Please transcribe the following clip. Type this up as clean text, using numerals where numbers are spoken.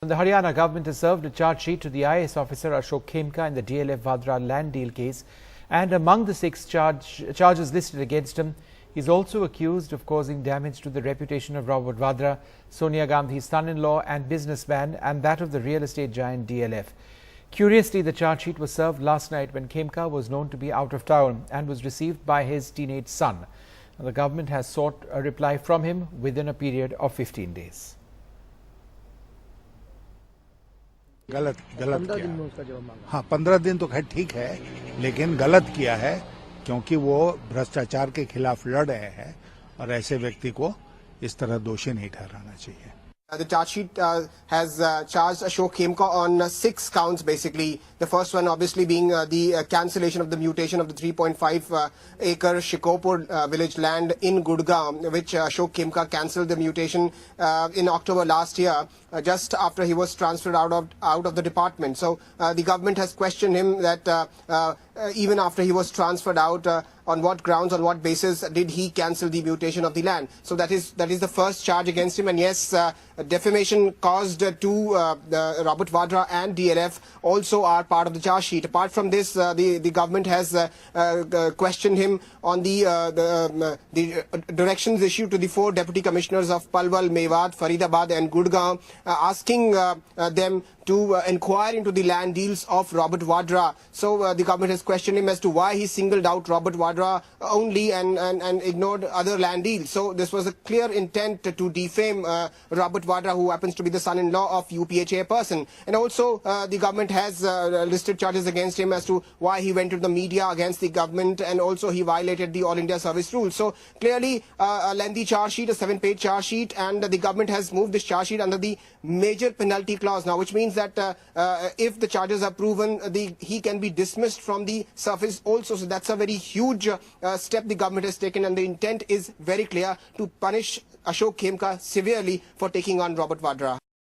The Haryana government has served a charge sheet to the IAS officer Ashok Khemka in the DLF Vadra land deal case, and among the 6 charges listed against him, he is also accused of causing damage to the reputation of Robert Vadra, Sonia Gandhi's son-in-law and businessman, and that of the real estate giant DLF. Curiously, the charge sheet was served last night when Khemka was known to be out of town and was received by his teenage son. The government has sought a reply from him within a period of 15 days. गलत किया। हाँ, 15 दिन तो खैर ठीक है, लेकिन गलत किया है क्योंकि वो भ्रष्टाचार के खिलाफ लड़ रहे हैं और ऐसे व्यक्ति को इस तरह दोषी नहीं ठहराना चाहिए। The charge sheet has charged Ashok Khemka on 6 counts basically. The first one obviously being the cancellation of the mutation of the 3.5 acre Shikopur village land in Gurgaon, which Ashok Khemka cancelled the mutation in October last year, just after he was transferred out of the department. So the government has questioned him that even after he was transferred out, on what grounds, on what basis did he cancel the mutation of the land? So that is the first charge against him. And yes, defamation caused to Robert Vadra and DLF also are part of the charge sheet. Apart from this, the government has questioned him on the directions issued to the 4 deputy commissioners of Palwal, Mewat, Faridabad and Gurgaon, asking them to inquire into the land deals of Robert Vadra. So the government has questioned him as to why he singled out Robert Vadra only and ignored other land deals. So this was a clear intent to defame Robert Vadra, who happens to be the son-in-law of UPHA person. And also the government has listed charges against him as to why he went to the media against the government, and also he violated the All India Service Rules. So clearly a lengthy charge sheet, a 7-page charge sheet, and the government has moved this charge sheet under the major penalty clause now, which means that if the charges are proven, he can be dismissed from the service also. So that's a very huge step the government has taken, and the intent is very clear to punish Ashok Khemka severely for taking on Robert Vadra.